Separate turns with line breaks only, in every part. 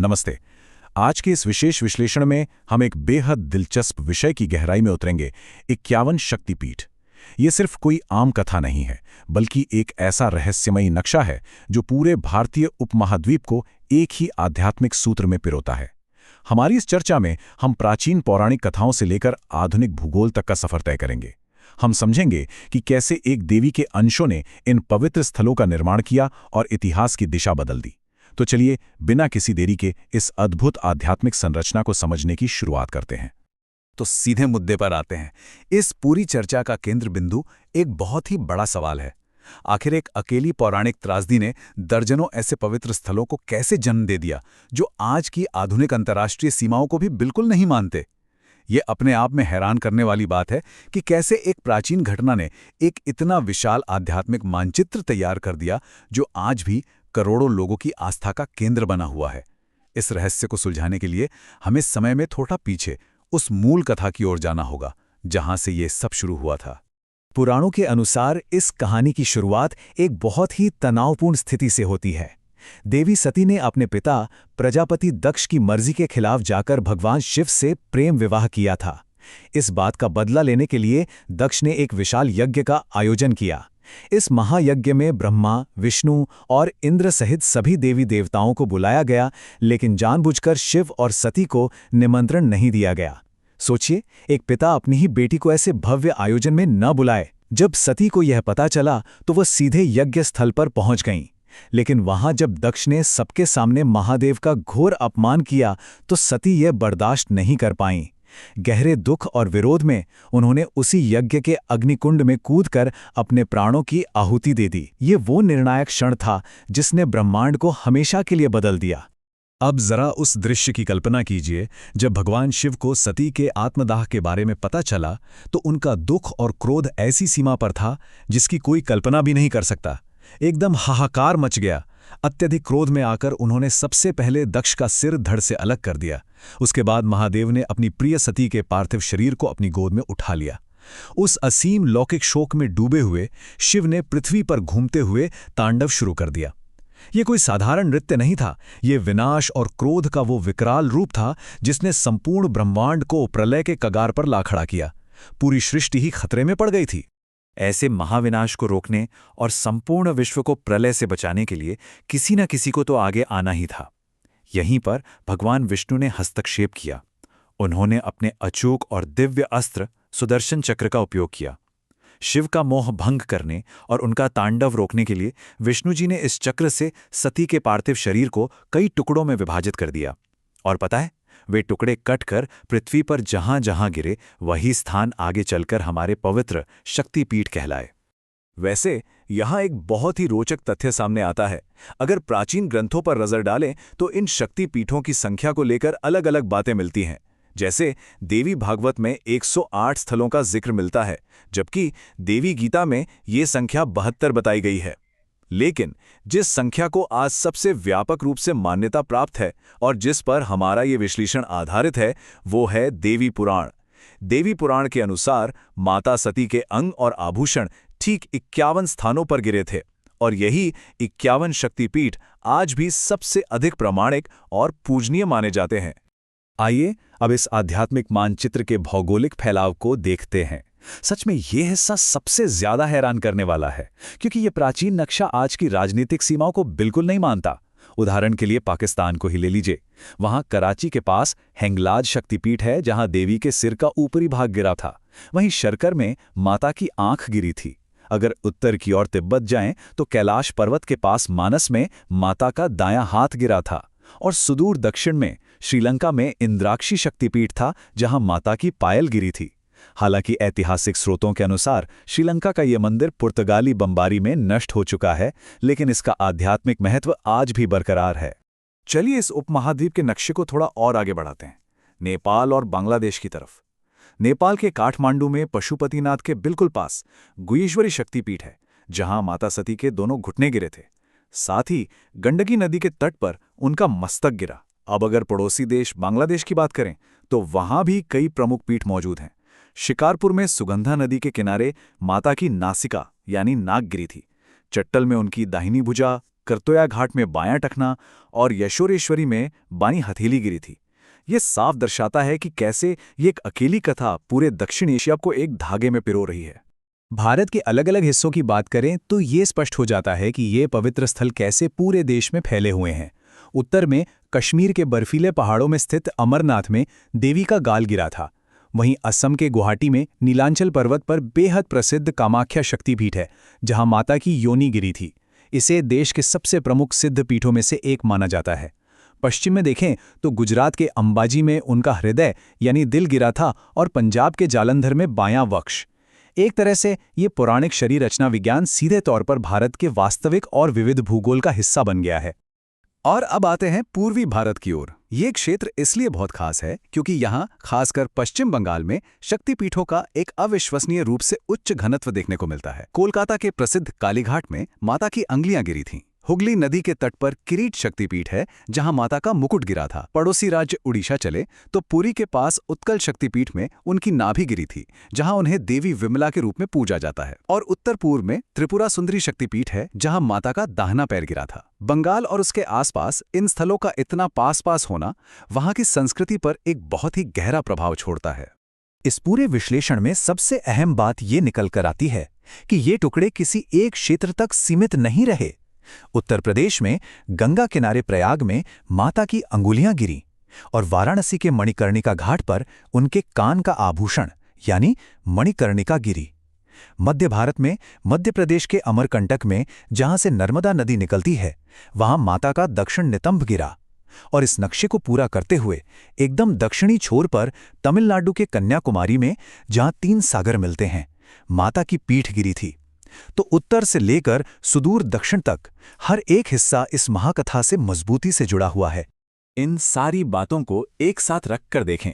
नमस्ते। आज के इस विशेष विश्लेषण में हम एक बेहद दिलचस्प विषय की गहराई में उतरेंगे। 51 शक्तिपीठ। ये सिर्फ कोई आम कथा नहीं है, बल्कि एक ऐसा रहस्यमयी नक्शा है जो पूरे भारतीय उपमहाद्वीप को एक ही आध्यात्मिक सूत्र में पिरोता है। हमारी इस चर्चा में हम प्राचीन पौराणिक कथाओं से लेकर आधुनिक भूगोल तक का सफर तय करेंगे। हम समझेंगे कि कैसे एक देवी के अंशों ने इन पवित्र स्थलों का निर्माण किया और इतिहास की दिशा बदल दी। तो चलिए बिना किसी देरी के इस अद्भुत आध्यात्मिक संरचना को समझने की शुरुआत करते हैं।
तो सीधे मुद्दे पर आते हैं। इस पूरी चर्चा का केंद्र बिंदु एक बहुत ही बड़ा सवाल है। आखिर एक अकेली पौराणिक त्रासदी ने दर्जनों ऐसे पवित्र स्थलों को कैसे जन्म दे दिया जो आज की आधुनिक अंतर्राष्ट्रीय सीमाओं को भी बिल्कुल नहीं मानते। ये अपने आप में हैरान करने वाली बात है कि कैसे एक प्राचीन घटना ने एक इतना विशाल आध्यात्मिक मानचित्र तैयार कर दिया जो आज भी करोड़ों लोगों की आस्था का केंद्र बना हुआ है। इस रहस्य को सुलझाने के लिए हमें समय में थोड़ा पीछे उस मूल कथा की ओर जाना होगा जहां से ये सब शुरू हुआ था।
पुराणों के अनुसार इस कहानी की शुरुआत एक बहुत ही तनावपूर्ण स्थिति से होती है। देवी सती ने अपने पिता प्रजापति दक्ष की मर्जी के खिलाफ जाकर भगवान शिव से प्रेम विवाह किया था। इस बात का बदला लेने के लिए दक्ष ने एक विशाल यज्ञ का आयोजन किया। इस महायज्ञ में ब्रह्मा, विष्णु और इंद्र सहित सभी देवी देवताओं को बुलाया गया, लेकिन जानबूझकर शिव और सती को निमंत्रण नहीं दिया गया। सोचिए, एक पिता अपनी ही बेटी को ऐसे भव्य आयोजन में न बुलाए। जब सती को यह पता चला तो वह सीधे यज्ञ स्थल पर पहुंच गईं। लेकिन वहां जब दक्ष ने सबके सामने महादेव का घोर अपमान किया तो सती यह बर्दाश्त नहीं कर पाईं। गहरे दुख और विरोध में उन्होंने उसी यज्ञ के अग्निकुंड में कूदकर अपने प्राणों की आहुति दे दी। ये वो निर्णायक क्षण था जिसने ब्रह्मांड को हमेशा के लिए बदल दिया।
अब जरा उस दृश्य की कल्पना कीजिए। जब भगवान शिव को सती के आत्मदाह के बारे में पता चला तो उनका दुख और क्रोध ऐसी सीमा पर था जिसकी कोई कल्पना भी नहीं कर सकता। एकदम हाहाकार मच गया। अत्यधिक क्रोध में आकर उन्होंने सबसे पहले दक्ष का सिर धड़ से अलग कर दिया। उसके बाद महादेव ने अपनी प्रिय सती के पार्थिव शरीर को अपनी गोद में उठा लिया। उस असीम लौकिक शोक में डूबे हुए शिव ने पृथ्वी पर घूमते हुए तांडव शुरू कर दिया। ये कोई साधारण नृत्य नहीं था। ये विनाश और क्रोध का वो विकराल रूप था जिसने संपूर्ण ब्रह्मांड को प्रलय के कगार पर ला खड़ा किया। पूरी सृष्टि ही खतरे में पड़ गई थी।
ऐसे महाविनाश को रोकने और संपूर्ण विश्व को प्रलय से बचाने के लिए किसी न किसी को तो आगे आना ही था। यहीं पर भगवान विष्णु ने हस्तक्षेप किया। उन्होंने अपने अचूक और दिव्य अस्त्र सुदर्शन चक्र का उपयोग किया। शिव का मोह भंग करने और उनका तांडव रोकने के लिए विष्णु जी ने इस चक्र से सती के पार्थिव शरीर को कई टुकड़ों में विभाजित कर दिया। और पता है, वे टुकड़े कटकर पृथ्वी पर जहां जहां गिरे वही स्थान आगे चलकर हमारे पवित्र शक्तिपीठ कहलाए।
वैसे यहाँ एक बहुत ही रोचक तथ्य सामने आता है। अगर प्राचीन ग्रंथों पर नजर डालें तो इन शक्तिपीठों की संख्या को लेकर अलग अलग बातें मिलती हैं। जैसे देवी भागवत में 108 स्थलों का जिक्र मिलता है, जबकि देवी गीता में ये संख्या 72 बताई गई है। लेकिन जिस संख्या को आज सबसे व्यापक रूप से मान्यता प्राप्त है और जिस पर हमारा ये विश्लेषण आधारित है, वो है देवी पुराण। देवी पुराण के अनुसार माता सती के अंग और आभूषण ठीक 51 स्थानों पर गिरे थे और यही 51 शक्तिपीठ आज भी सबसे अधिक प्रामाणिक और पूजनीय माने जाते हैं।
आइए अब इस आध्यात्मिक मानचित्र के भौगोलिक फैलाव को देखते हैं। सच में यह हिस्सा सबसे ज्यादा हैरान करने वाला है, क्योंकि यह प्राचीन नक्शा आज की राजनीतिक सीमाओं को बिल्कुल नहीं मानता। उदाहरण के लिए पाकिस्तान को ही ले लीजिए। वहां कराची के पास हेंगलाज शक्तिपीठ है, जहां देवी के सिर का ऊपरी भाग गिरा था। वहीं शरकर में माता की आंख गिरी थी। अगर उत्तर की ओर तिब्बत जाएं तो कैलाश पर्वत के पास मानस में माता का दायां हाथ गिरा था। और सुदूर दक्षिण में श्रीलंका में इंद्राक्षी शक्तिपीठ था, जहां माता की पायल गिरी थी। हालांकि ऐतिहासिक स्रोतों के अनुसार श्रीलंका का यह मंदिर पुर्तगाली बमबारी में नष्ट हो चुका है, लेकिन इसका आध्यात्मिक महत्व आज भी बरकरार है।
चलिए इस उपमहाद्वीप के नक्शे को थोड़ा और आगे बढ़ाते हैं, नेपाल और बांग्लादेश की तरफ। नेपाल के काठमांडू में पशुपतिनाथ के बिल्कुल पास गुहेश्वरी शक्तिपीठ है, जहां माता सती के दोनों घुटने गिरे थे। साथ ही गंडकी नदी के तट पर उनका मस्तक गिरा। अब अगर पड़ोसी देश बांग्लादेश की बात करें तो वहां भी कई प्रमुख पीठ मौजूद हैं। शिकारपुर में सुगंधा नदी के किनारे माता की नासिका यानी नाक गिरी थी। चट्टल में उनकी दाहिनी भुजा, करतोया घाट में बायां टखना और यशोरेश्वरी में बाईं हथेली गिरी थी। ये साफ दर्शाता है कि कैसे ये एक अकेली कथा पूरे दक्षिण एशिया को एक धागे में पिरो रही है।
भारत के अलग अलग हिस्सों की बात करें तो ये स्पष्ट हो जाता है कि ये पवित्र स्थल कैसे पूरे देश में फैले हुए हैं। उत्तर में कश्मीर के बर्फीले पहाड़ों में स्थित अमरनाथ में देवी का गाल गिरा था। वहीं असम के गुवाहाटी में नीलांचल पर्वत पर बेहद प्रसिद्ध कामाख्या शक्तिपीठ है, जहां माता की योनि गिरी थी। इसे देश के सबसे प्रमुख सिद्ध पीठों में से एक माना जाता है। पश्चिम में देखें तो गुजरात के अंबाजी में उनका हृदय यानी दिल गिरा था और पंजाब के जालंधर में बायां वक्ष। एक तरह से ये पौराणिक शरीर रचना विज्ञान सीधे तौर पर भारत के वास्तविक और विविध भूगोल का हिस्सा बन गया है।
और अब आते हैं पूर्वी भारत की ओर। ये क्षेत्र इसलिए बहुत खास है क्योंकि यहाँ खासकर पश्चिम बंगाल में शक्तिपीठों का एक अविश्वसनीय रूप से उच्च घनत्व देखने को मिलता है। कोलकाता के प्रसिद्ध कालीघाट में माता की अंगुलियां गिरी थीं। हुगली नदी के तट पर किरीट शक्तिपीठ है, जहां माता का मुकुट गिरा था। पड़ोसी राज्य उड़ीसा चले तो पुरी के पास उत्कल शक्तिपीठ में उनकी नाभि गिरी थी, जहां उन्हें देवी विमला के रूप में पूजा जाता है। और उत्तर पूर्व में त्रिपुरा सुंदरी शक्तिपीठ है, जहां माता का दाहिना पैर गिरा था। बंगाल और उसके आसपास इन स्थलों का इतना पास होना वहां की संस्कृति पर एक बहुत ही गहरा प्रभाव छोड़ता है।
इस पूरे विश्लेषण में सबसे अहम बात ये निकल कर आती है कि ये टुकड़े किसी एक क्षेत्र तक सीमित नहीं रहे। उत्तर प्रदेश में गंगा किनारे प्रयाग में माता की अंगुलियां गिरी और वाराणसी के मणिकर्णिका घाट पर उनके कान का आभूषण यानी मणिकर्णिका गिरी। मध्य भारत में मध्य प्रदेश के अमरकंटक में जहां से नर्मदा नदी निकलती है, वहां माता का दक्षिण नितंब गिरा। और इस नक्शे को पूरा करते हुए एकदम दक्षिणी छोर पर तमिलनाडु के कन्याकुमारी में, जहां 3 सागर मिलते हैं, माता की पीठ गिरी थी। तो उत्तर से लेकर सुदूर दक्षिण तक हर एक हिस्सा इस महाकथा से मजबूती से जुड़ा हुआ है।
इन सारी बातों को एक साथ रखकर देखें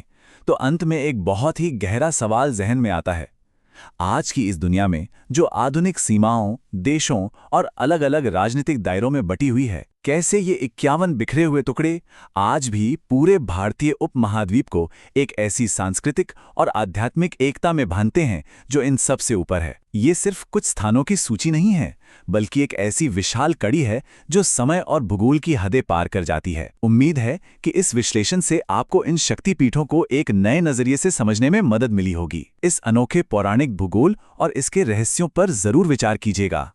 तो अंत में एक बहुत ही गहरा सवाल जहन में आता है। आज की इस दुनिया में जो आधुनिक सीमाओं, देशों और अलग अलग राजनीतिक दायरों में बटी हुई है, कैसे ये 51 बिखरे हुए टुकड़े आज भी पूरे भारतीय उपमहाद्वीप को एक ऐसी सांस्कृतिक और आध्यात्मिक एकता में बांधते हैं जो इन सब से ऊपर है। ये सिर्फ कुछ स्थानों की सूची नहीं है, बल्कि एक ऐसी विशाल कड़ी है जो समय और भूगोल की हदें पार कर जाती है। उम्मीद है कि इस विश्लेषण से आपको इन शक्तिपीठों को एक नए नजरिए से समझने में मदद मिली होगी। इस अनोखे पौराणिक भूगोल और इसके रहस्यों पर जरूर विचार कीजिएगा।